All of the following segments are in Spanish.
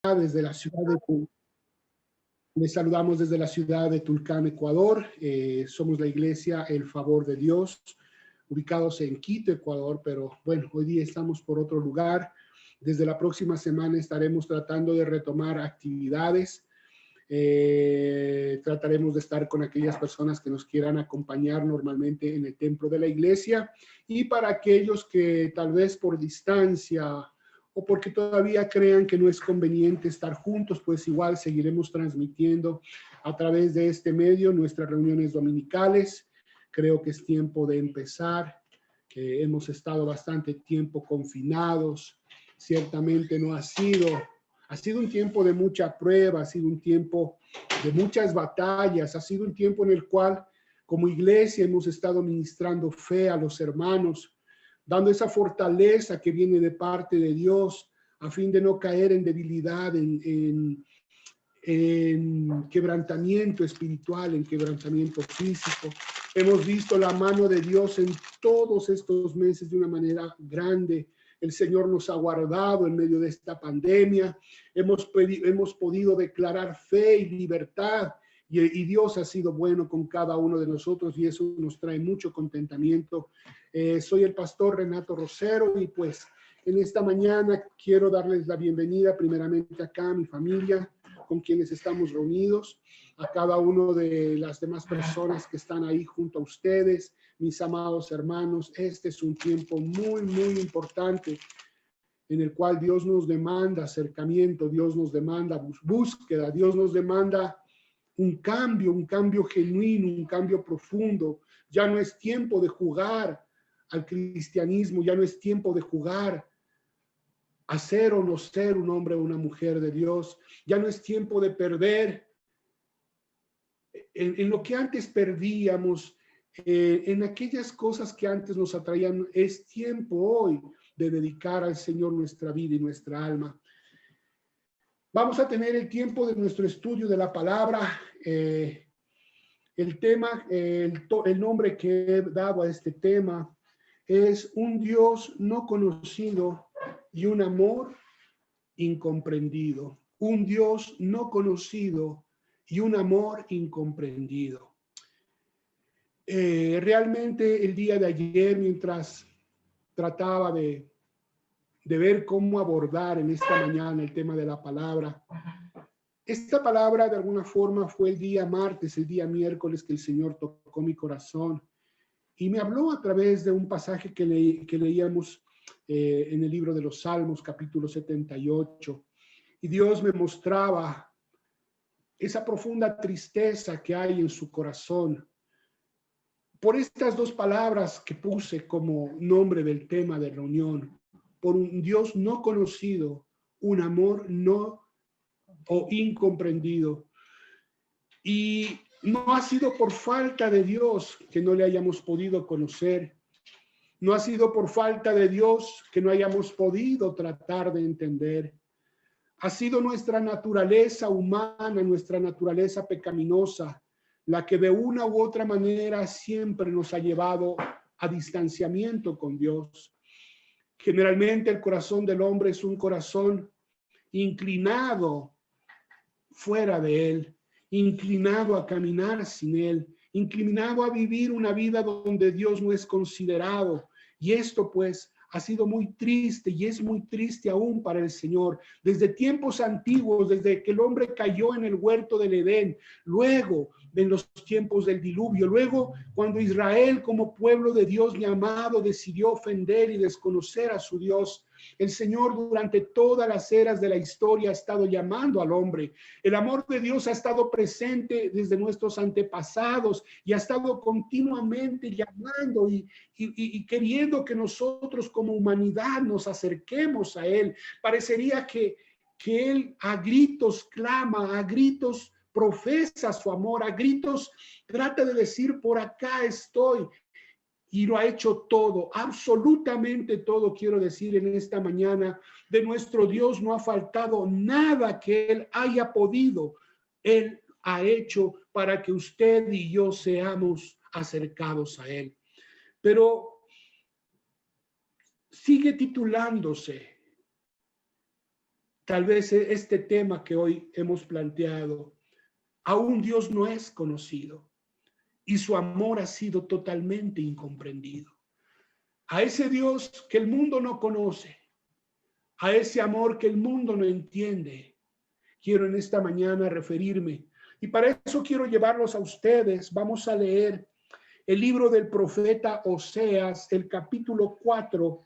desde la ciudad de Les saludamos desde la ciudad de Tulcán, Ecuador. Somos la iglesia El Favor de Dios, ubicados en Quito, Ecuador, pero bueno, hoy día estamos por otro lugar. Desde la próxima semana estaremos tratando de retomar actividades. Trataremos de estar con aquellas personas que nos quieran acompañar normalmente en el templo de la iglesia, y para aquellos que tal vez por distancia o porque todavía crean que no es conveniente estar juntos, pues igual seguiremos transmitiendo a través de este medio nuestras reuniones dominicales. Creo que es tiempo de empezar. Hemos estado bastante tiempo confinados. Ciertamente no ha sido un tiempo de mucha prueba, ha sido un tiempo de muchas batallas, ha sido un tiempo en el cual como iglesia hemos estado ministrando fe a los hermanos, dando esa fortaleza que viene de parte de Dios, a fin de no caer en debilidad, en quebrantamiento espiritual, en quebrantamiento físico. Hemos visto la mano de Dios en todos estos meses de una manera grande. El Señor nos ha guardado en medio de esta pandemia. Hemos podido declarar fe y libertad. Y Dios ha sido bueno con cada uno de nosotros, y eso nos trae mucho contentamiento. Soy el pastor Renato Rosero, y pues en esta mañana quiero darles la bienvenida primeramente acá a mi familia, con quienes estamos reunidos, a cada uno de las demás personas que están ahí junto a ustedes, mis amados hermanos. Este es un tiempo muy, muy importante en el cual Dios nos demanda acercamiento, Dios nos demanda búsqueda, Dios nos demanda un cambio genuino, un cambio profundo. Ya no es tiempo de jugar al cristianismo, ya no es tiempo de jugar a ser o no ser un hombre o una mujer de Dios. Ya no es tiempo de perder en lo que antes perdíamos, en aquellas cosas que antes nos atraían. Es tiempo hoy de dedicar al Señor nuestra vida y nuestra alma. Vamos a tener el tiempo de nuestro estudio de la palabra. El tema, el nombre que he dado a este tema es un Dios no conocido y un amor incomprendido. Un Dios no conocido y un amor incomprendido. Realmente el día de ayer, mientras trataba de ver cómo abordar en esta mañana el tema de la palabra, esta palabra de alguna forma fue el día martes, el día miércoles, que el Señor tocó mi corazón y me habló a través de un pasaje que leíamos en el libro de los Salmos, capítulo 78. Y Dios me mostraba esa profunda tristeza que hay en su corazón por estas dos palabras que puse como nombre del tema de reunión: por un Dios no conocido, un amor no o incomprendido. Y no ha sido por falta de Dios que no le hayamos podido conocer. No ha sido por falta de Dios que no hayamos podido tratar de entender. Ha sido nuestra naturaleza humana, nuestra naturaleza pecaminosa, la que de una u otra manera siempre nos ha llevado a distanciamiento con Dios. Generalmente el corazón del hombre es un corazón inclinado fuera de Él, inclinado a caminar sin Él, inclinado a vivir una vida donde Dios no es considerado. Y esto pues ha sido muy triste, y es muy triste aún para el Señor. Desde tiempos antiguos, desde que el hombre cayó en el huerto del Edén, luego en los tiempos del diluvio, luego cuando Israel como pueblo de Dios llamado decidió ofender y desconocer a su Dios, el Señor durante todas las eras de la historia ha estado llamando al hombre. El amor de Dios ha estado presente desde nuestros antepasados y ha estado continuamente llamando y queriendo que nosotros como humanidad nos acerquemos a Él. Parecería que Él a gritos clama, a gritos profesa su amor, a gritos trata de decir: por acá estoy. Y lo ha hecho todo, absolutamente todo. Quiero decir en esta mañana, de nuestro Dios no ha faltado nada que Él haya podido. Él ha hecho para que usted y yo seamos acercados a Él. Pero sigue titulándose tal vez este tema que hoy hemos planteado, aún Dios no es conocido y su amor ha sido totalmente incomprendido. A ese Dios que el mundo no conoce, a ese amor que el mundo no entiende, quiero en esta mañana referirme. Y para eso quiero llevarlos a ustedes. Vamos a leer el libro del profeta Oseas, el capítulo 4,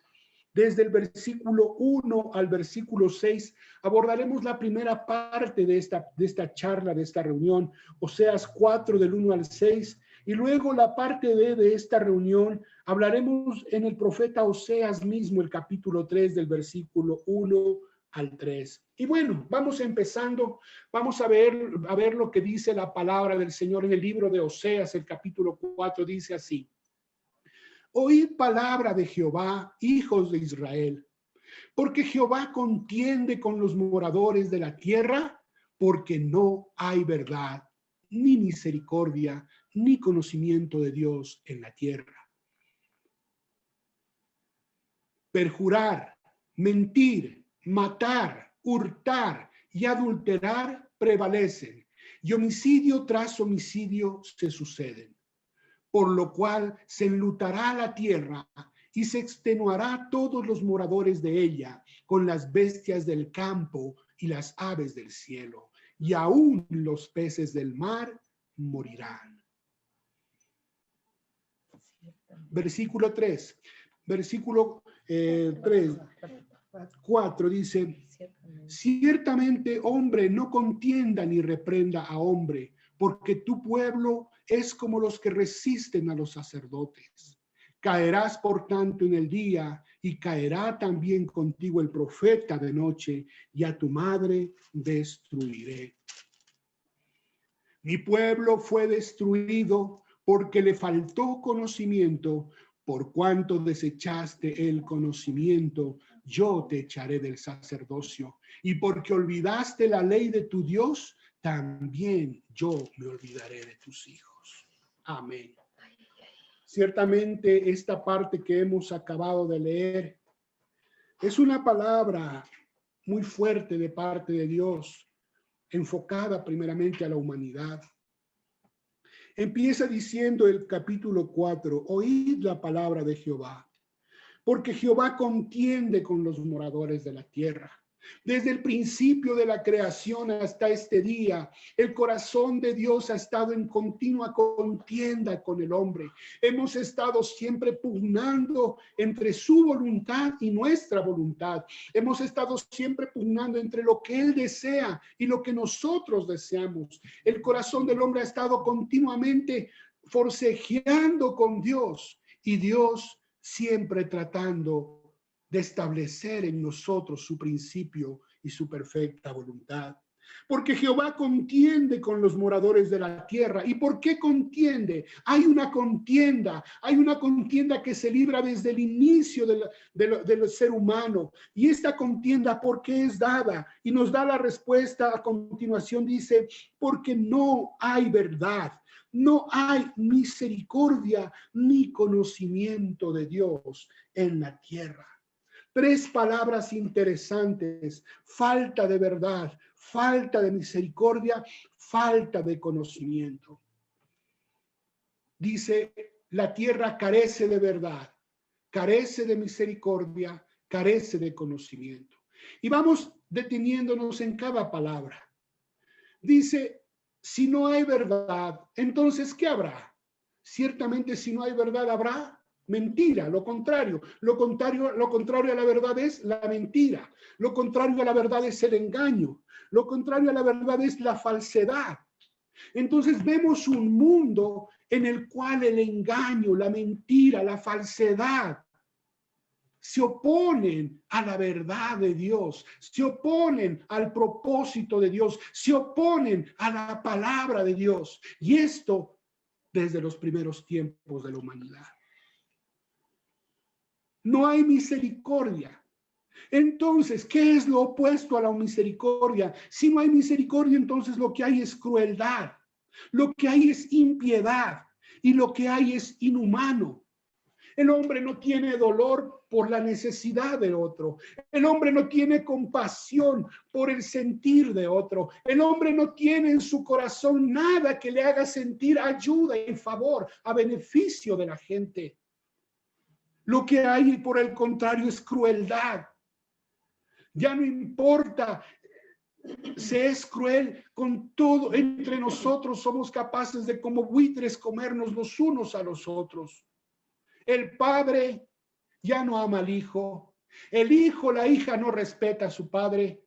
desde el versículo 1 al versículo 6. Abordaremos la primera parte de esta charla, de esta reunión, Oseas 4 del 1 al 6. Y luego la parte B de esta reunión, hablaremos en el profeta Oseas mismo, el capítulo 3 del versículo 1 al 3. Y bueno, vamos empezando, vamos a ver lo que dice la palabra del Señor en el libro de Oseas, el capítulo 4, dice así: Oíd palabra de Jehová, hijos de Israel, porque Jehová contiende con los moradores de la tierra, porque no hay verdad, ni misericordia, ni conocimiento de Dios en la tierra. Perjurar, mentir, matar, hurtar y adulterar prevalecen, y homicidio tras homicidio se suceden. Por lo cual se enlutará la tierra y se extenuará todos los moradores de ella con las bestias del campo y las aves del cielo, y aún los peces del mar morirán. Versículo 3, versículo 4 dice: Ciertamente hombre no contienda ni reprenda a hombre, porque tu pueblo es como los que resisten a los sacerdotes. Caerás por tanto en el día, y caerá también contigo el profeta de noche, y a tu madre destruiré. Mi pueblo fue destruido porque le faltó conocimiento. Por cuanto desechaste el conocimiento, yo te echaré del sacerdocio. Y porque olvidaste la ley de tu Dios, también yo me olvidaré de tus hijos. Amén. Ciertamente esta parte que hemos acabado de leer es una palabra muy fuerte de parte de Dios, enfocada primeramente a la humanidad. Empieza diciendo el capítulo 4, oíd la palabra de Jehová, porque Jehová contiende con los moradores de la tierra. Desde el principio de la creación hasta este día, el corazón de Dios ha estado en continua contienda con el hombre. Hemos estado siempre pugnando entre su voluntad y nuestra voluntad. Hemos estado siempre pugnando entre lo que Él desea y lo que nosotros deseamos. El corazón del hombre ha estado continuamente forcejeando con Dios, y Dios siempre tratando de establecer en nosotros su principio y su perfecta voluntad. Porque Jehová contiende con los moradores de la tierra. ¿Y por qué contiende? Hay una contienda que se libra desde el inicio del ser humano. Y esta contienda, ¿por qué es dada? Y nos da la respuesta a continuación, dice: porque no hay verdad, no hay misericordia ni conocimiento de Dios en la tierra. Tres palabras interesantes: falta de verdad, falta de misericordia, falta de conocimiento. Dice, la tierra carece de verdad, carece de misericordia, carece de conocimiento. Y vamos deteniéndonos en cada palabra. Dice, si no hay verdad, entonces ¿qué habrá? Ciertamente, si no hay verdad, habrá mentira. Lo contrario a la verdad es la mentira. Lo contrario a la verdad es el engaño. Lo contrario a la verdad es la falsedad. Entonces vemos un mundo en el cual el engaño, la mentira, la falsedad se oponen a la verdad de Dios, se oponen al propósito de Dios, se oponen a la palabra de Dios. Y esto desde los primeros tiempos de la humanidad. No hay misericordia. Entonces, ¿qué es lo opuesto a la misericordia? Si no hay misericordia, entonces lo que hay es crueldad, lo que hay es impiedad y lo que hay es inhumano. El hombre no tiene dolor por la necesidad de otro. El hombre no tiene compasión por el sentir de otro. El hombre no tiene en su corazón nada que le haga sentir ayuda y favor a beneficio de la gente. Lo que hay, por el contrario, es crueldad. Ya no importa. Se es cruel con todo. Entre nosotros somos capaces de, como buitres, comernos los unos a los otros. El padre ya no ama al hijo. El hijo, la hija no respeta a su padre.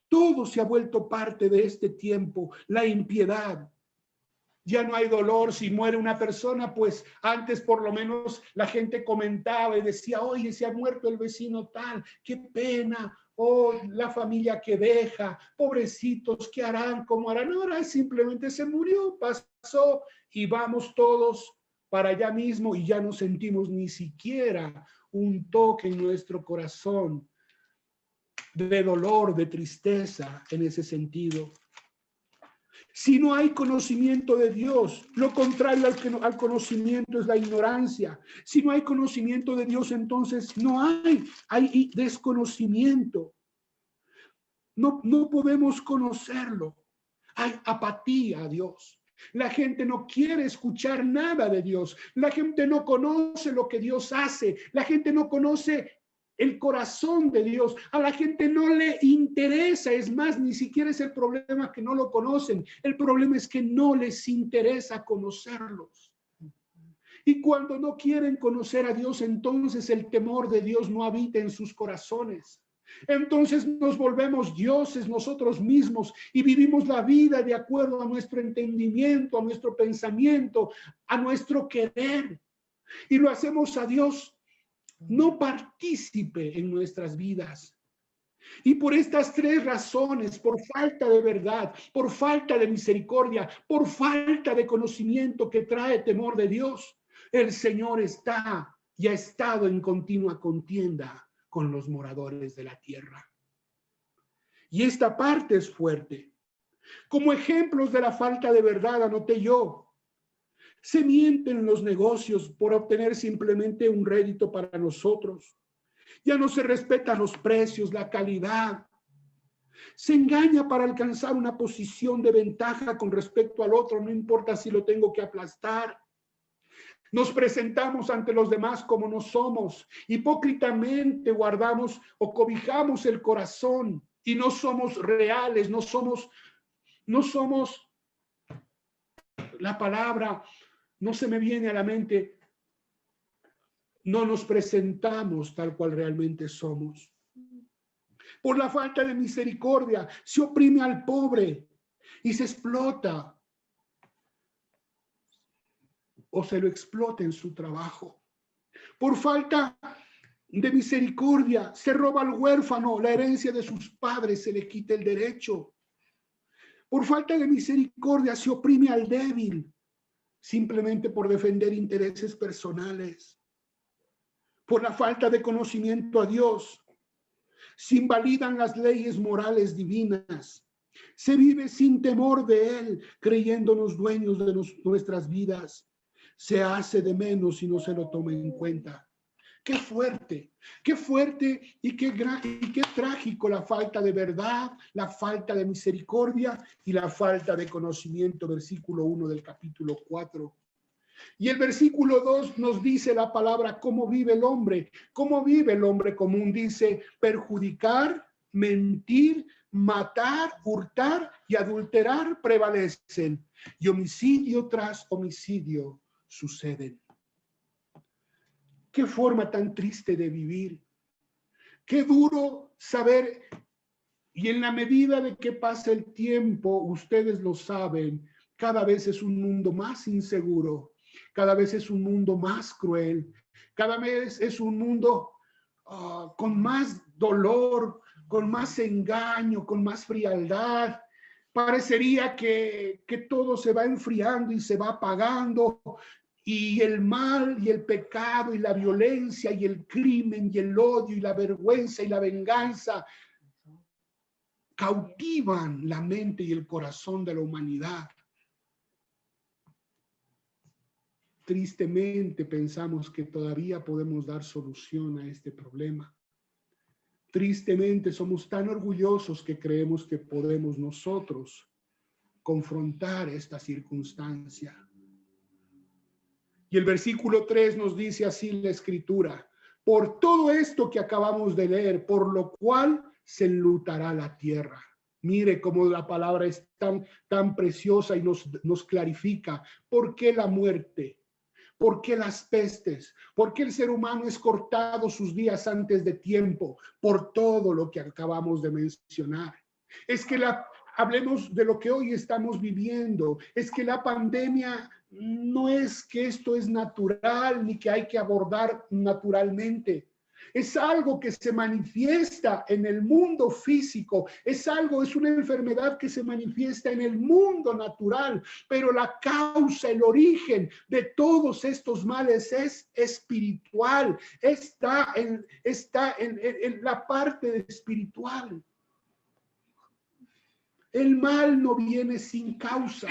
Todo se ha vuelto parte de este tiempo. La impiedad. Ya no hay dolor si muere una persona, pues antes por lo menos la gente comentaba y decía, oye, se ha muerto el vecino tal, qué pena. Oh, la familia que deja, pobrecitos, ¿qué harán? ¿Cómo harán? Ahora simplemente se murió, pasó y vamos todos para allá mismo y ya no sentimos ni siquiera un toque en nuestro corazón de dolor, de tristeza en ese sentido. Si no hay conocimiento de Dios, lo contrario al conocimiento es la ignorancia. Si no hay conocimiento de Dios, entonces no hay desconocimiento. No podemos conocerlo. Hay apatía a Dios. La gente no quiere escuchar nada de Dios. La gente no conoce lo que Dios hace. La gente no conoce el corazón de Dios. A la gente no le interesa. Es más, ni siquiera es el problema que no lo conocen. El problema es que no les interesa conocerlos. Y cuando no quieren conocer a Dios, entonces el temor de Dios no habita en sus corazones. Entonces nos volvemos dioses nosotros mismos y vivimos la vida de acuerdo a nuestro entendimiento, a nuestro pensamiento, a nuestro querer. Y lo hacemos a Dios no partícipe en nuestras vidas. Y por estas tres razones, por falta de verdad, por falta de misericordia, por falta de conocimiento que trae temor de Dios, el Señor está y ha estado en continua contienda con los moradores de la tierra. Y esta parte es fuerte. Como ejemplos de la falta de verdad, anoté yo, se mienten en los negocios por obtener simplemente un rédito para nosotros. Ya no se respetan los precios, la calidad. Se engaña para alcanzar una posición de ventaja con respecto al otro, no importa si lo tengo que aplastar. Nos presentamos ante los demás como no somos. Hipócritamente guardamos o cobijamos el corazón y no somos reales, no somos, la palabra no se me viene a la mente, no nos presentamos tal cual realmente somos. Por la falta de misericordia se oprime al pobre y se explota o se lo explota en su trabajo. Por falta de misericordia se roba al huérfano la herencia de sus padres, se le quita el derecho. Por falta de misericordia se oprime al débil simplemente por defender intereses personales. Por la falta de conocimiento a Dios se invalidan las leyes morales divinas. Se vive sin temor de Él, creyéndonos dueños de nuestras vidas. Se hace de menos y no se lo toma en cuenta. Qué fuerte y qué trágico la falta de verdad, la falta de misericordia y la falta de conocimiento, versículo 1 del capítulo 4. Y el versículo 2 nos dice la palabra cómo vive el hombre. Cómo vive el hombre común, dice perjudicar, mentir, matar, hurtar y adulterar prevalecen. Y homicidio tras homicidio suceden. Qué forma tan triste de vivir. Qué duro saber, y en la medida de que pasa el tiempo, ustedes lo saben, cada vez es un mundo más inseguro, cada vez es un mundo más cruel, cada vez es un mundo con más dolor, con más engaño, con más frialdad. Parecería que todo se va enfriando y se va apagando. Y el mal y el pecado y la violencia y el crimen y el odio y la vergüenza y la venganza cautivan la mente y el corazón de la humanidad. tristemente pensamos que todavía podemos dar solución a este problema. Tristemente somos tan orgullosos que creemos que podemos nosotros confrontar esta circunstancia. Y el versículo 3 nos dice así la Escritura: por todo esto que acabamos de leer, por lo cual se enlutará la tierra. Mire cómo la palabra es tan preciosa y nos clarifica por qué la muerte, por qué las pestes, por qué el ser humano es cortado sus días antes de tiempo, por todo lo que acabamos de mencionar. Es que hablemos de lo que hoy estamos viviendo. Es que la pandemia no es que esto es natural ni que hay que abordar naturalmente. Es algo que se manifiesta en el mundo físico, es una enfermedad que se manifiesta en el mundo natural, pero la causa, el origen de todos estos males es espiritual, está en la parte espiritual. El mal no viene sin causa.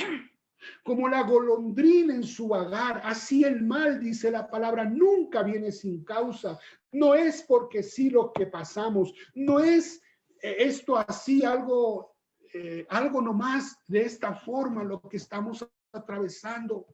Como la golondrina en su vagar, así el mal, dice la palabra, nunca viene sin causa. No es porque sí lo que pasamos, no es esto así, algo nomás de esta forma lo que estamos atravesando.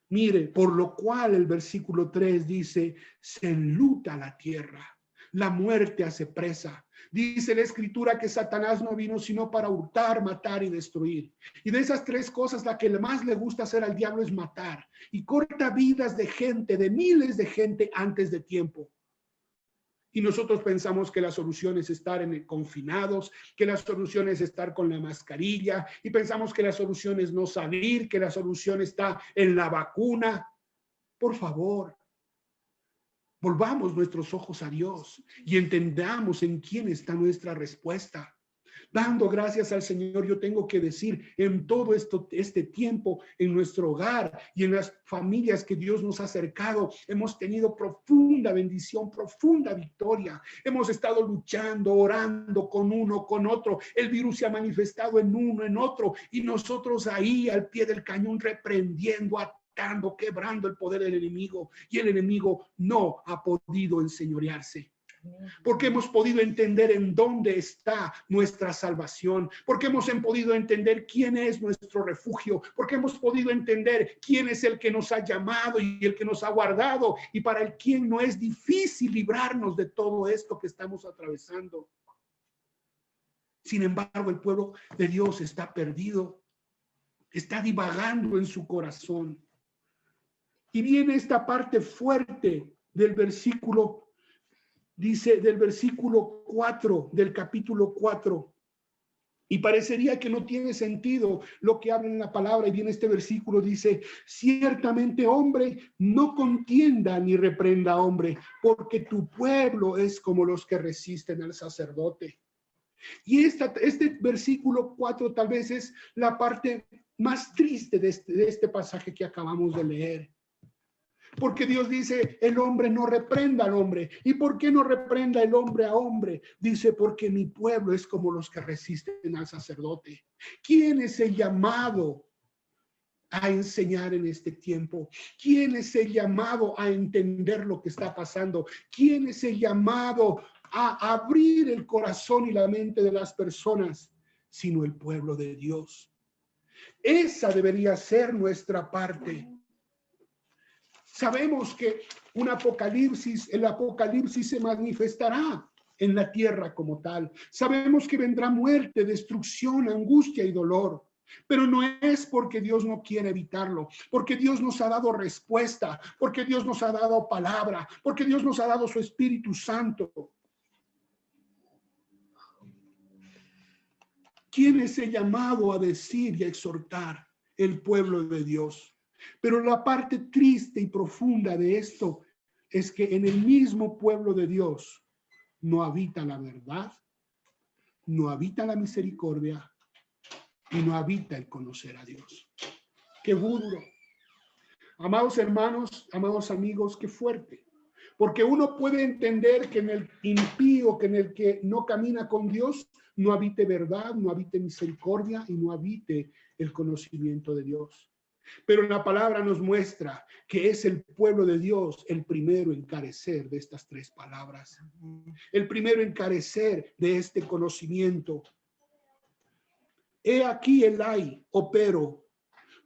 Mire, por lo cual el versículo 3 dice, se enluta la tierra, la muerte hace presa. Dice la Escritura que Satanás no vino sino para hurtar, matar y destruir. Y de esas tres cosas, la que más le gusta hacer al diablo es matar. Y corta vidas de gente, de miles de gente antes de tiempo. Y nosotros pensamos que la solución es estar confinados, que la solución es estar con la mascarilla, y pensamos que la solución es no salir, que la solución está en la vacuna. Por favor, volvamos nuestros ojos a Dios y entendamos en quién está nuestra respuesta. Dando gracias al Señor, yo tengo que decir, en todo este tiempo, en nuestro hogar y en las familias que Dios nos ha acercado, hemos tenido profunda bendición, profunda victoria. Hemos estado luchando, orando con uno, con otro. El virus se ha manifestado en uno, en otro, y nosotros ahí al pie del cañón reprendiendo, quebrando el poder del enemigo, y el enemigo no ha podido enseñorearse. Porque hemos podido entender en dónde está nuestra salvación, porque hemos podido entender quién es nuestro refugio, porque hemos podido entender quién es el que nos ha llamado y el que nos ha guardado, y para el quien no es difícil librarnos de todo esto que estamos atravesando. Sin embargo, el pueblo de Dios está perdido, está divagando en su corazón. Y viene esta parte fuerte del versículo, dice del versículo 4, del capítulo 4. Y parecería que no tiene sentido lo que habla en la palabra. Y viene este versículo, dice, ciertamente hombre no contienda ni reprenda a hombre, porque tu pueblo es como los que resisten al sacerdote. Y este versículo 4 tal vez es la parte más triste de este pasaje que acabamos de leer. Porque Dios dice, el hombre no reprenda al hombre. ¿Y por qué no reprenda el hombre a hombre? Dice, porque mi pueblo es como los que resisten al sacerdote. ¿Quién es el llamado a enseñar en este tiempo? ¿Quién es el llamado a entender lo que está pasando? ¿Quién es el llamado a abrir el corazón y la mente de las personas? Sino el pueblo de Dios. Esa debería ser nuestra parte. Sabemos que el apocalipsis se manifestará en la tierra como tal. Sabemos que vendrá muerte, destrucción, angustia y dolor. Pero no es porque Dios no quiere evitarlo, porque Dios nos ha dado respuesta, porque Dios nos ha dado palabra, porque Dios nos ha dado su Espíritu Santo. ¿Quién es el llamado a decir y a exhortar? El pueblo de Dios. Pero la parte triste y profunda de esto es que en el mismo pueblo de Dios no habita la verdad, no habita la misericordia y no habita el conocer a Dios. ¡Qué duro! Amados hermanos, amados amigos, qué fuerte. Porque uno puede entender que en el impío, que en el que no camina con Dios, no habite verdad, no habite misericordia y no habite el conocimiento de Dios. Pero la palabra nos muestra que es el pueblo de Dios el primero en carecer de estas tres palabras. El primero en carecer de este conocimiento. He aquí el hay, pero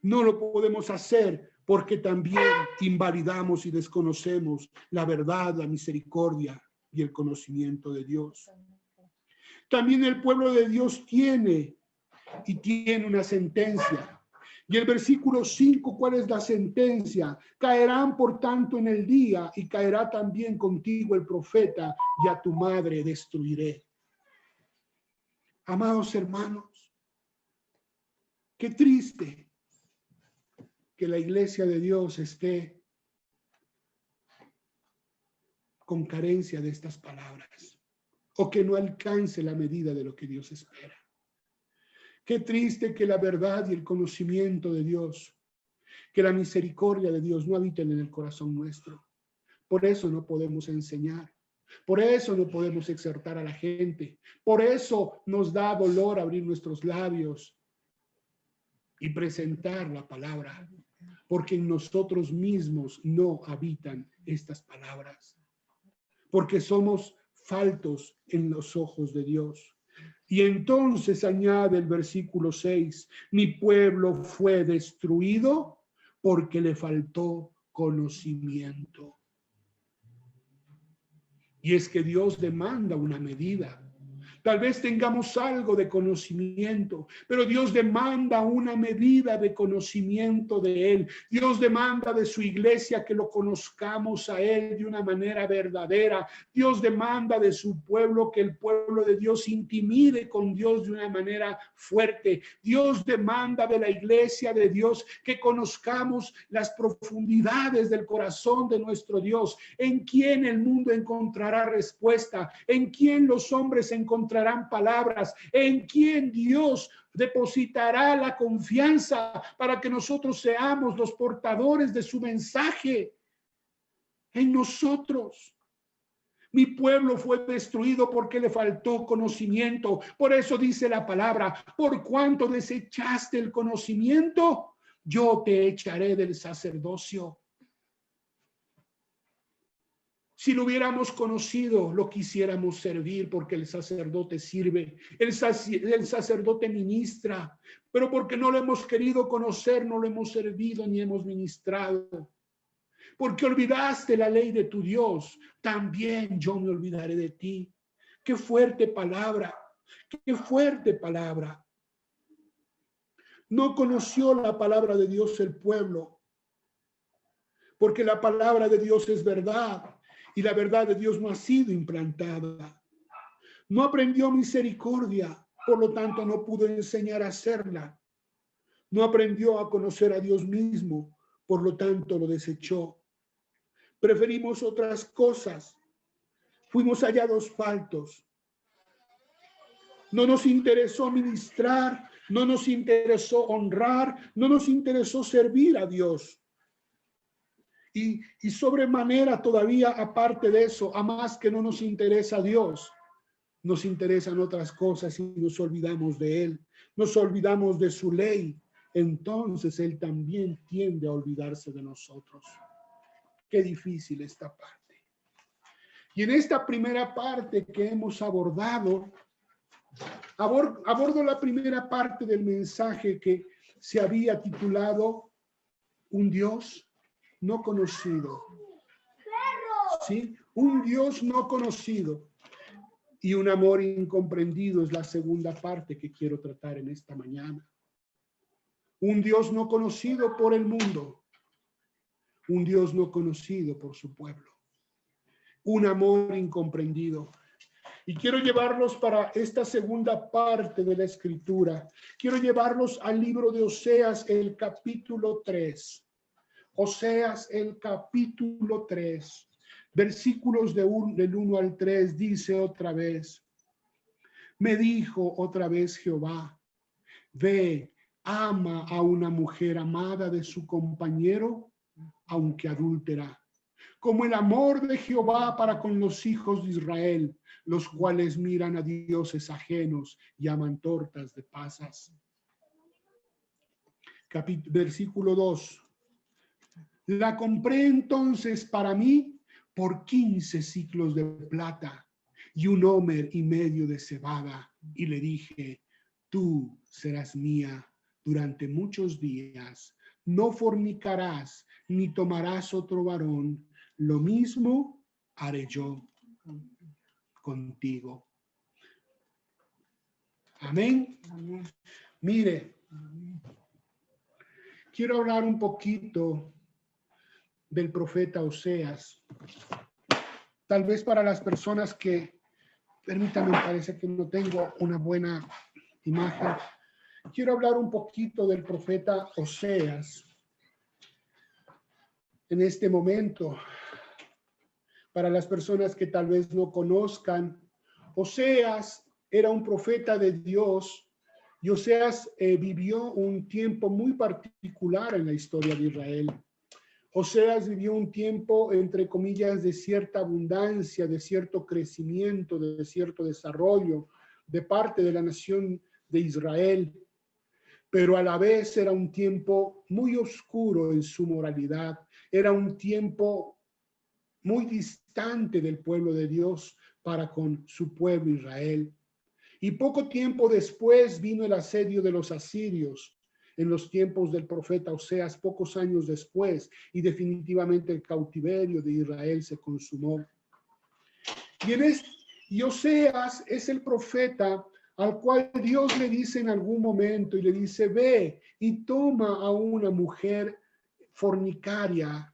no lo podemos hacer porque también invalidamos y desconocemos la verdad, la misericordia y el conocimiento de Dios. También el pueblo de Dios tiene una sentencia. Y el versículo 5, ¿cuál es la sentencia? Caerán por tanto en el día y caerá también contigo el profeta y a tu madre destruiré. Amados hermanos, qué triste que la iglesia de Dios esté con carencia de estas palabras o que no alcance la medida de lo que Dios espera. Qué triste que la verdad y el conocimiento de Dios, que la misericordia de Dios no habiten en el corazón nuestro. Por eso no podemos enseñar. Por eso no podemos exhortar a la gente. Por eso nos da dolor abrir nuestros labios y presentar la palabra. Porque en nosotros mismos no habitan estas palabras. Porque somos faltos en los ojos de Dios. Y entonces añade el versículo 6, mi pueblo fue destruido porque le faltó conocimiento. Y es que Dios demanda una medida. Tal vez tengamos algo de conocimiento, pero Dios demanda una medida de conocimiento de Él. Dios demanda de su iglesia que lo conozcamos a Él de una manera verdadera. Dios demanda de su pueblo que el pueblo de Dios intimide con Dios de una manera fuerte. Dios demanda de la iglesia de Dios que conozcamos las profundidades del corazón de nuestro Dios. En quién el mundo encontrará respuesta, en quién los hombres encontrarán palabras, en quien Dios depositará la confianza para que nosotros seamos los portadores de su mensaje en nosotros. Mi pueblo fue destruido porque le faltó conocimiento. Por eso dice la palabra, por cuanto desechaste el conocimiento, yo te echaré del sacerdocio. Si lo hubiéramos conocido, lo quisiéramos servir porque el sacerdote sirve, el sacerdote ministra, pero porque no lo hemos querido conocer, no lo hemos servido ni hemos ministrado. Porque olvidaste la ley de tu Dios, también yo me olvidaré de ti. Qué fuerte palabra, qué fuerte palabra. No conoció la palabra de Dios el pueblo, porque la palabra de Dios es verdad. Y la verdad de Dios no ha sido implantada. No aprendió misericordia, por lo tanto no pudo enseñar a hacerla. No aprendió a conocer a Dios mismo, por lo tanto lo desechó. Preferimos otras cosas. Fuimos hallados faltos. No nos interesó ministrar, no nos interesó honrar, no nos interesó servir a Dios. Y sobremanera todavía, aparte de eso, a más que no nos interesa Dios, nos interesan otras cosas y nos olvidamos de Él, nos olvidamos de su ley. Entonces Él también tiende a olvidarse de nosotros. Qué difícil esta parte. Y en esta primera parte que hemos abordado, abordo la primera parte del mensaje que se había titulado Un Dios no conocido. ¿Sí? Un Dios no conocido y un amor incomprendido es la segunda parte que quiero tratar en esta mañana. Un Dios no conocido por el mundo, un Dios no conocido por su pueblo, un amor incomprendido. Y quiero llevarlos para esta segunda parte de la escritura. Quiero llevarlos al libro de Oseas, el capítulo 3. Oseas, el capítulo 3, versículos del 1 al 3, dice otra vez, me dijo otra vez Jehová, ve, ama a una mujer amada de su compañero, aunque adúltera, como el amor de Jehová para con los hijos de Israel, los cuales miran a dioses ajenos y aman tortas de pasas. versículo 2. La compré entonces para mí por 15 siclos de plata y 1,5 de cebada. Y le dije, tú serás mía durante muchos días. No fornicarás ni tomarás otro varón. Lo mismo haré yo contigo. Amén. Amén. Mire, quiero hablar un poquito del profeta Oseas. Tal vez para las personas que, permítanme, parece que no tengo una buena imagen. Quiero hablar un poquito del profeta Oseas en este momento. Para las personas que tal vez no conozcan, Oseas era un profeta de Dios y Oseas vivió un tiempo muy particular en la historia de Israel. Oseas vivió un tiempo, entre comillas, de cierta abundancia, de cierto crecimiento, de cierto desarrollo de parte de la nación de Israel, pero a la vez era un tiempo muy oscuro en su moralidad, era un tiempo muy distante del pueblo de Dios para con su pueblo Israel. Y poco tiempo después vino el asedio de los asirios, en los tiempos del profeta Oseas, pocos años después, y definitivamente el cautiverio de Israel se consumó. Y Oseas es el profeta al cual Dios le dice en algún momento, y le dice, ve y toma a una mujer fornicaria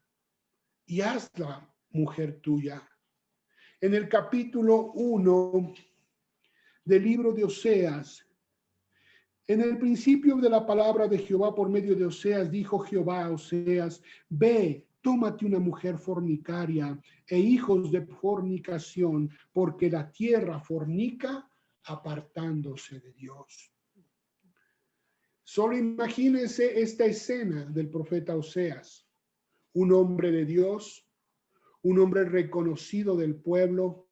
y hazla mujer tuya. En el capítulo 1 del libro de Oseas, en el principio de la palabra de Jehová por medio de Oseas, dijo Jehová a Oseas, ve, tómate una mujer fornicaria e hijos de fornicación, porque la tierra fornica apartándose de Dios. Solo imagínense esta escena del profeta Oseas, un hombre de Dios, un hombre reconocido del pueblo,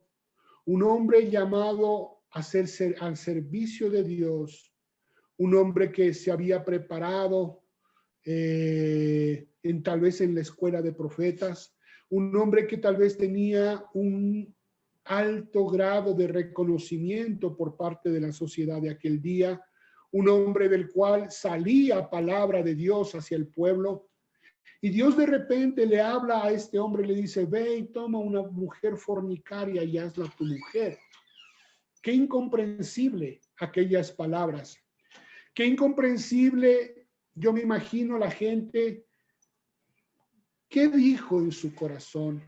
un hombre llamado a ser al servicio de Dios, un hombre que se había preparado tal vez en la escuela de profetas, un hombre que tal vez tenía un alto grado de reconocimiento por parte de la sociedad de aquel día, un hombre del cual salía palabra de Dios hacia el pueblo. Y Dios de repente le habla a este hombre y le dice, ve y toma una mujer fornicaria y hazla tu mujer. Qué incomprensible aquellas palabras. Qué incomprensible, yo me imagino la gente, ¿qué dijo en su corazón?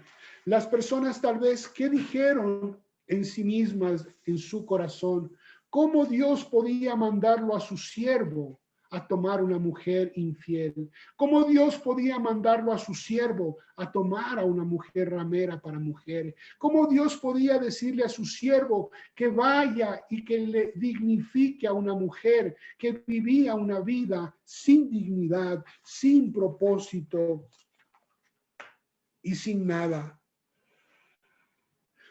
Las personas tal vez, ¿qué dijeron en sí mismas, en su corazón? ¿Cómo Dios podía mandarlo a su siervo a tomar una mujer infiel? ¿Cómo Dios podía mandarlo a su siervo a tomar a una mujer ramera para mujer? ¿Cómo Dios podía decirle a su siervo que vaya y que le dignifique a una mujer que vivía una vida sin dignidad, sin propósito y sin nada?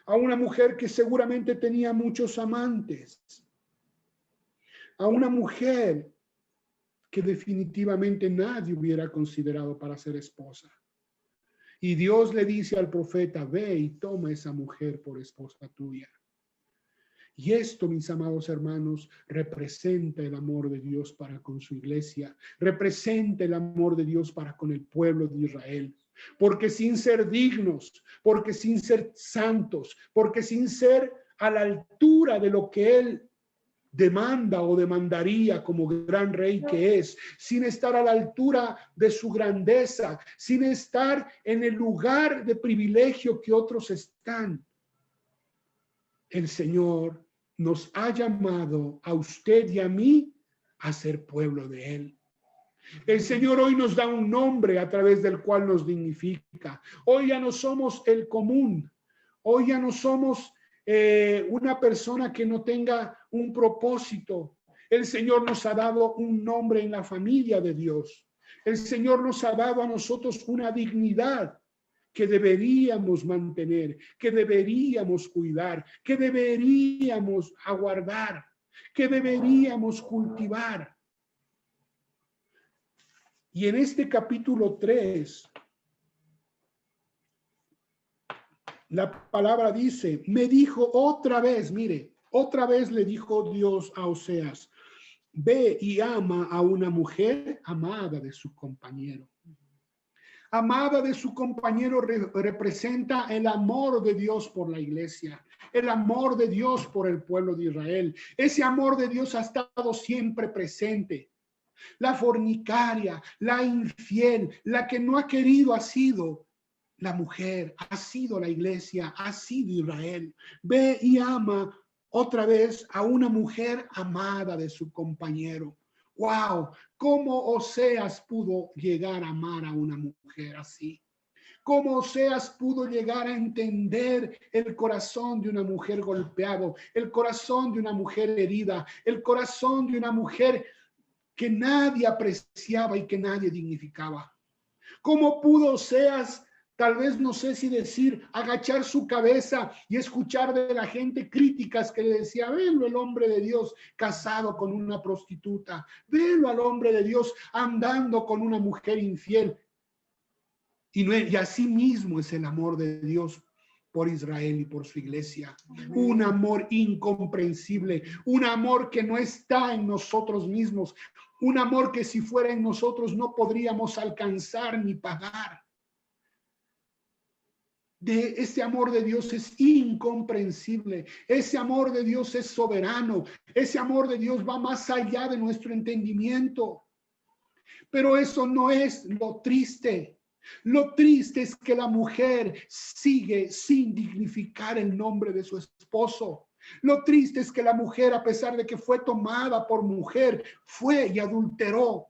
A una mujer que seguramente tenía muchos amantes, a una mujer que definitivamente nadie hubiera considerado para ser esposa. Y Dios le dice al profeta, ve y toma esa mujer por esposa tuya. Y esto, mis amados hermanos, representa el amor de Dios para con su iglesia, representa el amor de Dios para con el pueblo de Israel. Porque sin ser dignos, porque sin ser santos, porque sin ser a la altura de lo que Él demanda o demandaría como gran rey que es, sin estar a la altura de su grandeza, sin estar en el lugar de privilegio que otros están. El Señor nos ha llamado a usted y a mí a ser pueblo de Él. El Señor hoy nos da un nombre a través del cual nos dignifica. Hoy ya no somos el común. Hoy ya no somos una persona que no tenga un propósito. El Señor nos ha dado un nombre en la familia de Dios. El Señor nos ha dado a nosotros una dignidad que deberíamos mantener, que deberíamos cuidar, que deberíamos aguardar, que deberíamos cultivar. Y en este capítulo 3, la palabra dice, me dijo otra vez, mire, otra vez le dijo Dios a Oseas, ve y ama a una mujer amada de su compañero. Amada de su compañero representa el amor de Dios por la iglesia, el amor de Dios por el pueblo de Israel. Ese amor de Dios ha estado siempre presente. La fornicaria, la infiel, la que no ha querido ha sido la mujer, ha sido la iglesia, ha sido Israel. Ve y ama otra vez a una mujer amada de su compañero. Wow, cómo Oseas pudo llegar a amar a una mujer así. Cómo Oseas pudo llegar a entender el corazón de una mujer golpeado, el corazón de una mujer herida, el corazón de una mujer que nadie apreciaba y que nadie dignificaba. ¿Cómo pudo Oseas, tal vez no sé si decir, agachar su cabeza y escuchar de la gente críticas que le decía, velo el hombre de Dios casado con una prostituta, velo al hombre de Dios andando con una mujer infiel? Y así mismo es el amor de Dios por Israel y por su iglesia. Un amor incomprensible, un amor que no está en nosotros mismos, un amor que si fuera en nosotros no podríamos alcanzar ni pagar. Ese amor de Dios es incomprensible, ese amor de Dios es soberano, ese amor de Dios va más allá de nuestro entendimiento. Pero eso no es lo triste. Lo triste es que la mujer sigue sin dignificar el nombre de su esposo. Lo triste es que la mujer, a pesar de que fue tomada por mujer, fue y adulteró.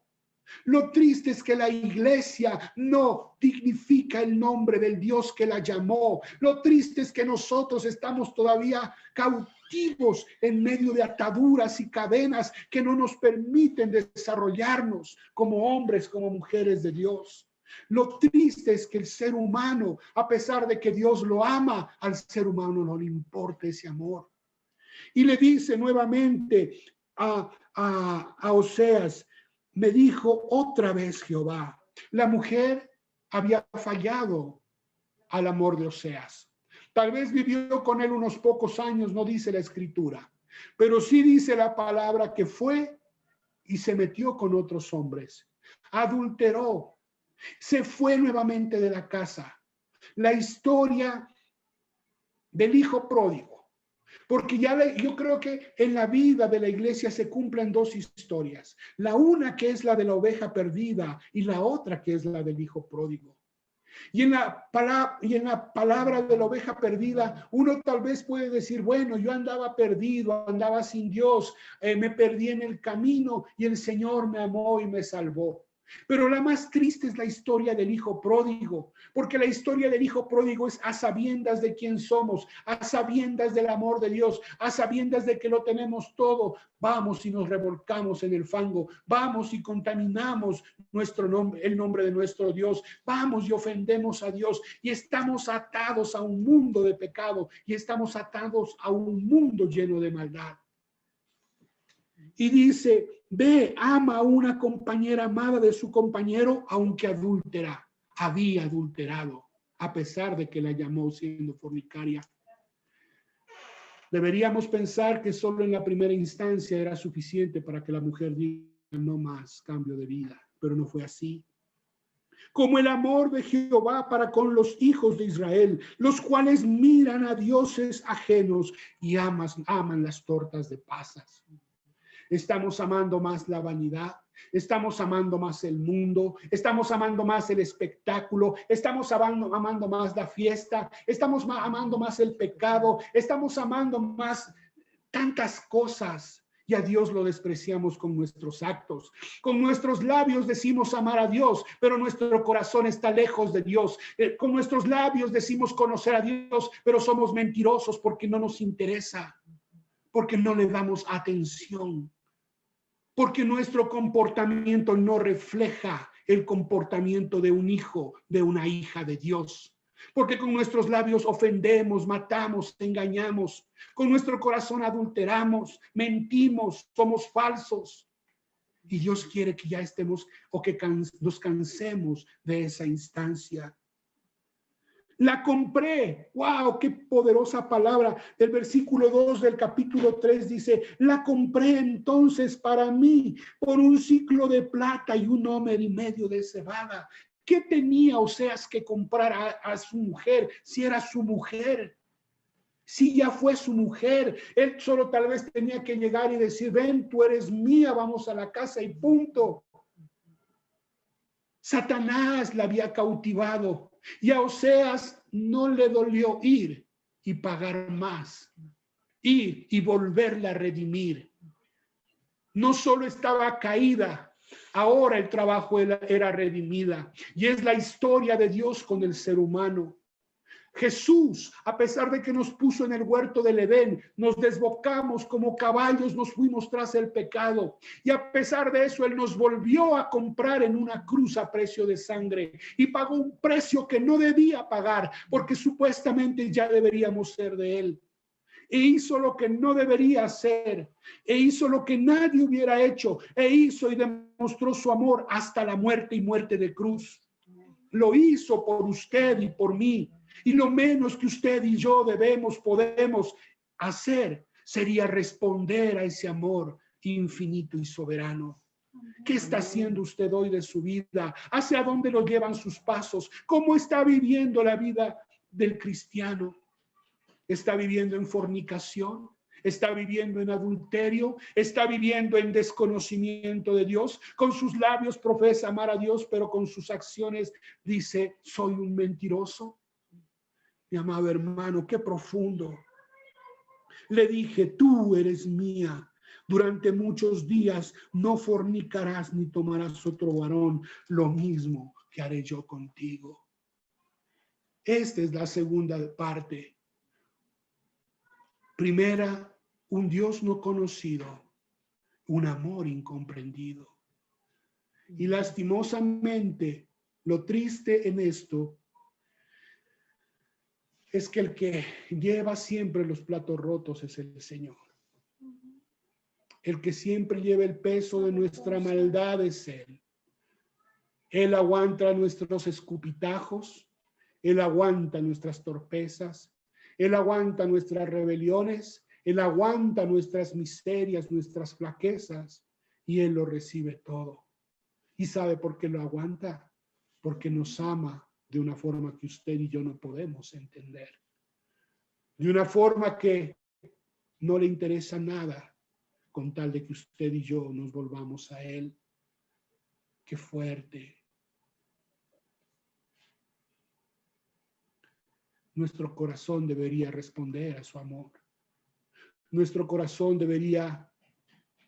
Lo triste es que la iglesia no dignifica el nombre del Dios que la llamó. Lo triste es que nosotros estamos todavía cautivos en medio de ataduras y cadenas que no nos permiten desarrollarnos como hombres, como mujeres de Dios. Lo triste es que el ser humano, a pesar de que Dios lo ama, al ser humano no le importa ese amor. Y le dice nuevamente a Oseas, me dijo otra vez Jehová. La mujer había fallado al amor de Oseas. Tal vez vivió con él unos pocos años, no dice la escritura, pero sí dice la palabra que fue y se metió con otros hombres, adulteró, se fue nuevamente de la casa. La historia del hijo pródigo. Porque yo creo que en la vida de la iglesia se cumplen dos historias. La una que es la de la oveja perdida y la otra que es la del hijo pródigo. Y en la palabra de la oveja perdida, uno tal vez puede decir, bueno, yo andaba perdido, andaba sin Dios, me perdí en el camino y el Señor me amó y me salvó. Pero la más triste es la historia del hijo pródigo, porque la historia del hijo pródigo es a sabiendas de quién somos, a sabiendas del amor de Dios, a sabiendas de que lo tenemos todo. Vamos y nos revolcamos en el fango, vamos y contaminamos nuestro nombre, el nombre de nuestro Dios, vamos y ofendemos a Dios y estamos atados a un mundo de pecado y estamos atados a un mundo lleno de maldad. Y dice, ve, ama a una compañera amada de su compañero, aunque había adulterado, a pesar de que la llamó siendo fornicaria. Deberíamos pensar que solo en la primera instancia era suficiente para que la mujer diga no más, cambio de vida, pero no fue así. Como el amor de Jehová para con los hijos de Israel, los cuales miran a dioses ajenos y aman las tortas de pasas. Estamos amando más la vanidad, estamos amando más el mundo, estamos amando más el espectáculo, estamos amando más la fiesta, estamos amando más el pecado, estamos amando más tantas cosas y a Dios lo despreciamos con nuestros actos. Con nuestros labios decimos amar a Dios, pero nuestro corazón está lejos de Dios. Con nuestros labios decimos conocer a Dios, pero somos mentirosos porque no nos interesa, porque no le damos atención. Porque nuestro comportamiento no refleja el comportamiento de un hijo, de una hija de Dios. Porque con nuestros labios ofendemos, matamos, engañamos. Con nuestro corazón adulteramos, mentimos, somos falsos. Y Dios quiere que ya estemos o que nos cansemos de esa instancia. La compré. ¡Wow! ¡Qué poderosa palabra! El versículo 2 del capítulo 3 dice, la compré entonces para mí por un ciclo de plata y 1 homer y medio de cebada. ¿Qué tenía Oseas que comprar a su mujer si era su mujer? Si ya fue su mujer, él solo tal vez tenía que llegar y decir, ven, tú eres mía, vamos a la casa y punto. Satanás la había cautivado y a Oseas no le dolió ir y pagar más, ir y volverla a redimir. No solo estaba caída, ahora el trabajo era redimida. Y es la historia de Dios con el ser humano. Jesús, a pesar de que nos puso en el huerto del Edén, nos desbocamos como caballos, nos fuimos tras el pecado. Y a pesar de eso, Él nos volvió a comprar en una cruz a precio de sangre y pagó un precio que no debía pagar, porque supuestamente ya deberíamos ser de Él. E hizo lo que no debería hacer, e hizo lo que nadie hubiera hecho, e hizo y demostró su amor hasta la muerte y muerte de cruz. Lo hizo por usted y por mí. Y lo menos que usted y yo podemos hacer sería responder a ese amor infinito y soberano. ¿Qué está haciendo usted hoy de su vida? ¿Hacia dónde lo llevan sus pasos? ¿Cómo está viviendo la vida del cristiano? ¿Está viviendo en fornicación? ¿Está viviendo en adulterio? ¿Está viviendo en desconocimiento de Dios? Con sus labios profesa amar a Dios, pero con sus acciones dice, soy un mentiroso. Mi amado hermano, qué profundo. Le dije, tú eres mía. Durante muchos días no fornicarás ni tomarás otro varón. Lo mismo que haré yo contigo. Esta es la segunda parte. Primera, un Dios no conocido, un amor incomprendido. Y lastimosamente, lo triste en esto es que el que lleva siempre los platos rotos es el Señor. El que siempre lleva el peso de nuestra maldad es Él. Él aguanta nuestros escupitajos, Él aguanta nuestras torpezas, Él aguanta nuestras rebeliones, Él aguanta nuestras miserias, nuestras flaquezas, y Él lo recibe todo. ¿Y sabe por qué lo aguanta? Porque nos ama de una forma que usted y yo no podemos entender. De una forma que no le interesa nada con tal de que usted y yo nos volvamos a Él. ¡Qué fuerte! Nuestro corazón debería responder a su amor. Nuestro corazón debería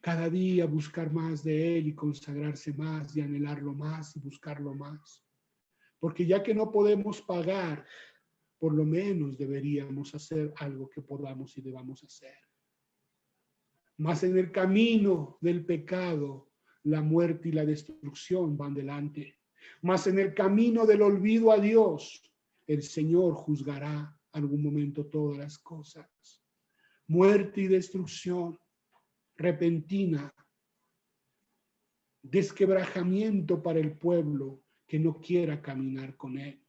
cada día buscar más de Él y consagrarse más y anhelarlo más y buscarlo más. Porque ya que no podemos pagar, por lo menos deberíamos hacer algo que podamos y debamos hacer. Mas en el camino del pecado, la muerte y la destrucción van delante. Mas en el camino del olvido a Dios, el Señor juzgará algún momento todas las cosas. Muerte y destrucción repentina, desquebrajamiento para el pueblo que no quiera caminar con Él.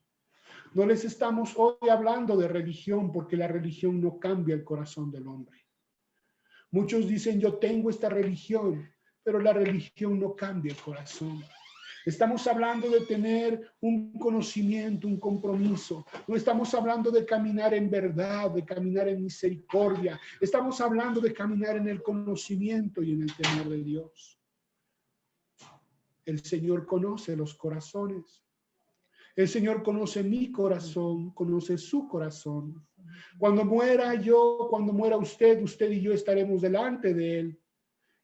No les estamos hoy hablando de religión, porque la religión no cambia el corazón del hombre. Muchos dicen, yo tengo esta religión, pero la religión no cambia el corazón. Estamos hablando de tener un conocimiento, un compromiso. No estamos hablando de caminar en verdad, de caminar en misericordia. Estamos hablando de caminar en el conocimiento y en el temor de Dios. El Señor conoce los corazones. El Señor conoce mi corazón, conoce su corazón. Cuando muera yo, cuando muera usted, usted y yo estaremos delante de Él.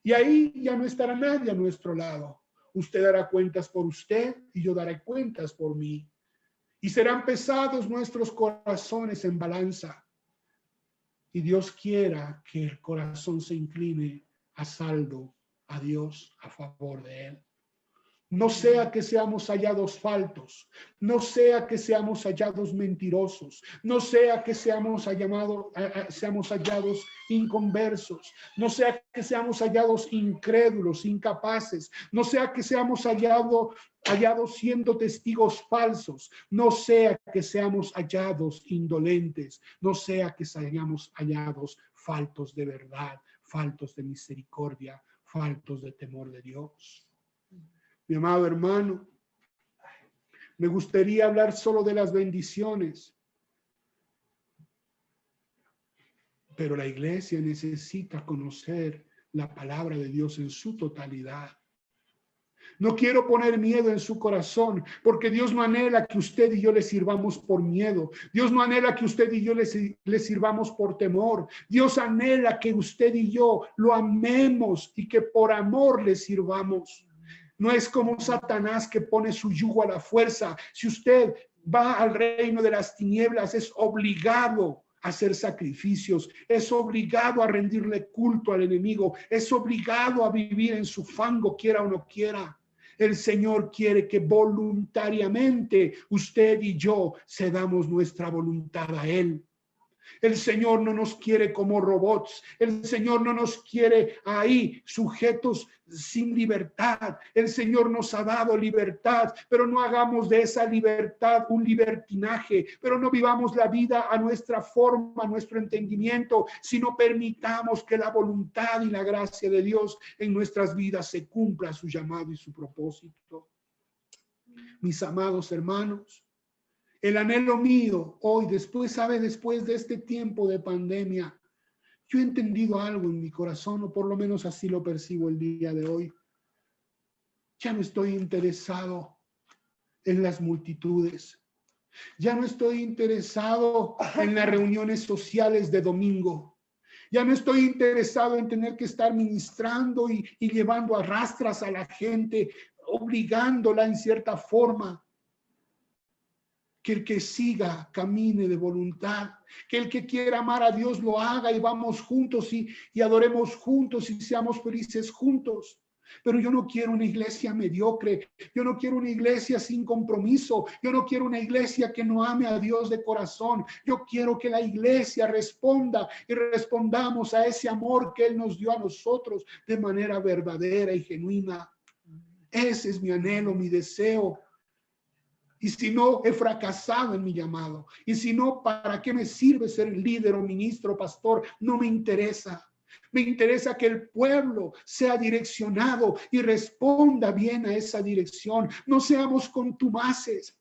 Y ahí ya no estará nadie a nuestro lado. Usted dará cuentas por usted y yo daré cuentas por mí. Y serán pesados nuestros corazones en balanza. Y Dios quiera que el corazón se incline a saldo a Dios, a favor de Él. No sea que seamos hallados faltos, no sea que seamos hallados mentirosos, no sea que seamos hallados inconversos, no sea que seamos hallados incrédulos, incapaces, no sea que seamos hallados siendo testigos falsos, no sea que seamos hallados indolentes, no sea que seamos hallados faltos de verdad, faltos de misericordia, faltos de temor de Dios. Mi amado hermano, me gustaría hablar solo de las bendiciones, pero la iglesia necesita conocer la palabra de Dios en su totalidad. No quiero poner miedo en su corazón, porque Dios no anhela que usted y yo le sirvamos por miedo. Dios no anhela que usted y yo le sirvamos por temor. Dios anhela que usted y yo lo amemos y que por amor le sirvamos. No es como Satanás que pone su yugo a la fuerza. Si usted va al reino de las tinieblas, es obligado a hacer sacrificios, es obligado a rendirle culto al enemigo, es obligado a vivir en su fango, quiera o no quiera. El Señor quiere que voluntariamente usted y yo cedamos nuestra voluntad a Él. El Señor no nos quiere como robots. El Señor no nos quiere ahí sujetos sin libertad. El Señor nos ha dado libertad, pero no hagamos de esa libertad un libertinaje, pero no vivamos la vida a nuestra forma, a nuestro entendimiento, sino permitamos que la voluntad y la gracia de Dios en nuestras vidas se cumpla su llamado y su propósito. Mis amados hermanos, el anhelo mío hoy, después de este tiempo de pandemia, yo he entendido algo en mi corazón, o por lo menos así lo percibo el día de hoy. Ya no estoy interesado en las multitudes. Ya no estoy interesado en las reuniones sociales de domingo. Ya no estoy interesado en tener que estar ministrando y llevando a rastras a la gente, obligándola en cierta forma. Que el que siga camine de voluntad, que el que quiera amar a Dios lo haga y vamos juntos y adoremos juntos y seamos felices juntos. Pero yo no quiero una iglesia mediocre, yo no quiero una iglesia sin compromiso, yo no quiero una iglesia que no ame a Dios de corazón. Yo quiero que la iglesia responda y respondamos a ese amor que Él nos dio a nosotros de manera verdadera y genuina. Ese es mi anhelo, mi deseo. Y si no, he fracasado en mi llamado. Y si no, ¿para qué me sirve ser líder o ministro o pastor? No me interesa. Me interesa que el pueblo sea direccionado y responda bien a esa dirección. No seamos contumaces.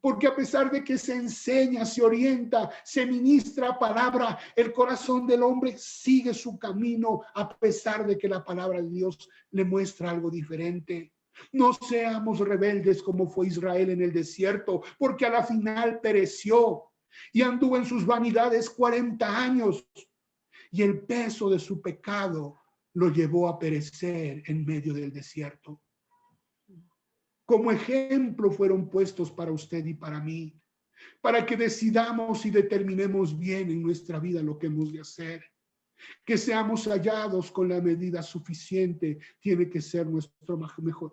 Porque a pesar de que se enseña, se orienta, se ministra palabra, el corazón del hombre sigue su camino a pesar de que la palabra de Dios le muestra algo diferente. No seamos rebeldes como fue Israel en el desierto, porque a la final pereció y anduvo en sus vanidades 40 años y el peso de su pecado lo llevó a perecer en medio del desierto. Como ejemplo fueron puestos para usted y para mí, para que decidamos y determinemos bien en nuestra vida lo que hemos de hacer. Que seamos hallados con la medida suficiente tiene que ser nuestro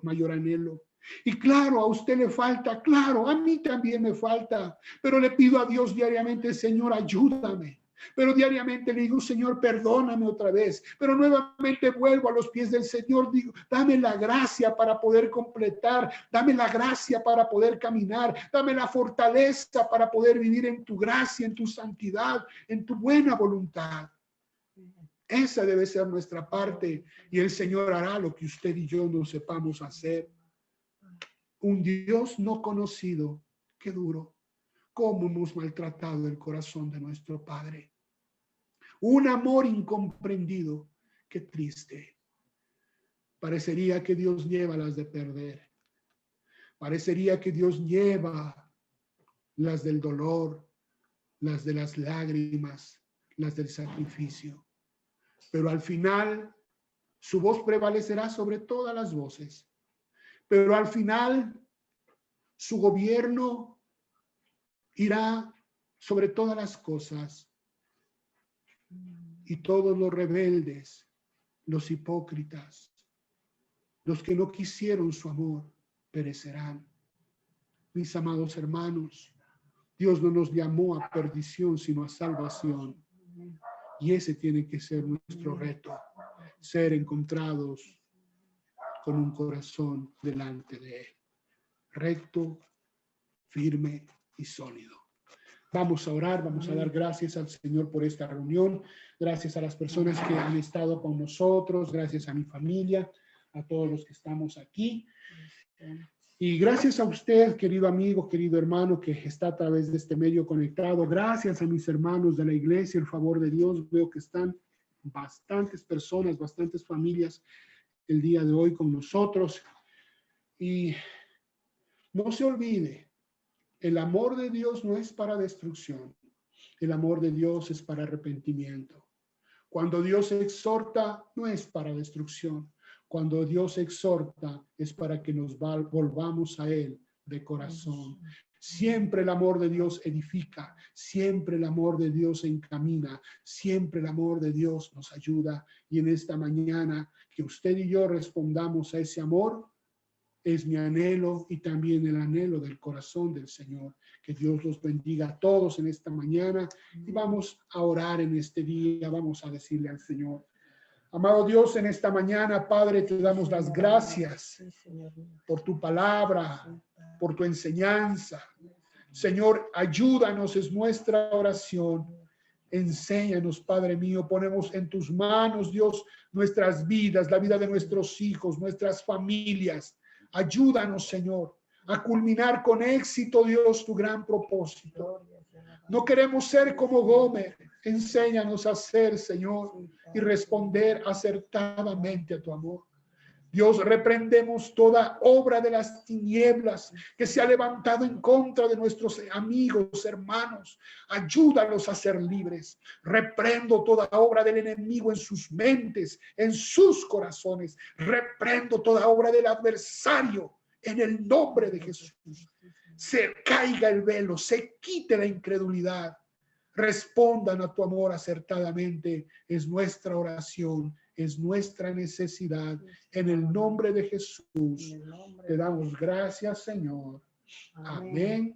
mayor anhelo. Y claro, a usted le falta, claro, a mí también me falta, pero le pido a Dios diariamente, Señor, ayúdame. Pero diariamente le digo, Señor, perdóname otra vez. Pero nuevamente vuelvo a los pies del Señor, digo, dame la gracia para poder completar, dame la gracia para poder caminar, dame la fortaleza para poder vivir en tu gracia, en tu santidad, en tu buena voluntad. Esa debe ser nuestra parte y el Señor hará lo que usted y yo no sepamos hacer. Un Dios no conocido, qué duro. Cómo hemos maltratado el corazón de nuestro Padre. Un amor incomprendido, qué triste. Parecería que Dios lleva las de perder. Parecería que Dios lleva las del dolor, las de las lágrimas, las del sacrificio. Pero al final su voz prevalecerá sobre todas las voces. Pero al final su gobierno irá sobre todas las cosas. Y todos los rebeldes, los hipócritas, Los que no quisieron su amor perecerán. Mis amados hermanos, Dios no nos llamó a perdición, sino a salvación. Y ese tiene que ser nuestro reto, ser encontrados con un corazón delante de Él, recto, firme y sólido. Vamos a orar, vamos a dar gracias al Señor por esta reunión, gracias a las personas que han estado con nosotros, gracias a mi familia, a todos los que estamos aquí. Y gracias a usted, querido amigo, querido hermano, que está a través de este medio conectado. Gracias a mis hermanos de la iglesia, el favor de Dios. Veo que están bastantes personas, bastantes familias el día de hoy con nosotros. Y no se olvide, el amor de Dios no es para destrucción. El amor de Dios es para arrepentimiento. Cuando Dios exhorta, no es para destrucción. Cuando Dios exhorta, es para que nos volvamos a Él de corazón. Siempre el amor de Dios edifica, siempre el amor de Dios encamina, siempre el amor de Dios nos ayuda. Y en esta mañana, que usted y yo respondamos a ese amor, es mi anhelo y también el anhelo del corazón del Señor. Que Dios los bendiga a todos en esta mañana y vamos a orar en este día, vamos a decirle al Señor. Amado Dios, en esta mañana, Padre, te damos las gracias por tu palabra, por tu enseñanza. Señor, ayúdanos, es nuestra oración. Enséñanos, Padre mío, ponemos en tus manos, Dios, nuestras vidas, la vida de nuestros hijos, nuestras familias. Ayúdanos, Señor, a culminar con éxito, Dios, tu gran propósito. No queremos ser como Gomer. Enséñanos a ser, Señor, y responder acertadamente a tu amor. Dios, reprendemos toda obra de las tinieblas que se ha levantado en contra de nuestros amigos, hermanos. Ayúdalos a ser libres. Reprendo toda obra del enemigo en sus mentes, en sus corazones. Reprendo toda obra del adversario en el nombre de Jesús. Se caiga el velo, se quite la incredulidad. Respondan a tu amor acertadamente. Es nuestra oración, es nuestra necesidad. En el nombre de Jesús te damos gracias, Señor. Amén.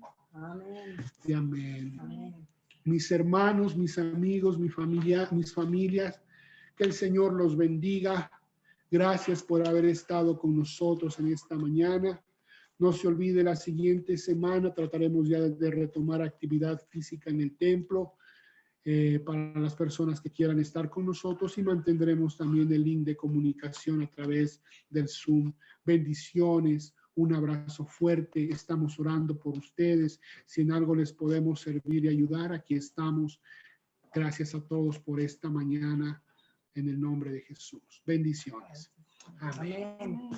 Y amén. Mis hermanos, mis amigos, mi familia, mis familias, que el Señor los bendiga. Gracias por haber estado con nosotros en esta mañana. No se olvide, la siguiente semana trataremos ya de retomar actividad física en el templo para las personas que quieran estar con nosotros, y mantendremos también el link de comunicación a través del Zoom. Bendiciones, un abrazo fuerte. Estamos orando por ustedes. Si en algo les podemos servir y ayudar, aquí estamos. Gracias a todos por esta mañana en el nombre de Jesús. Bendiciones. Amén.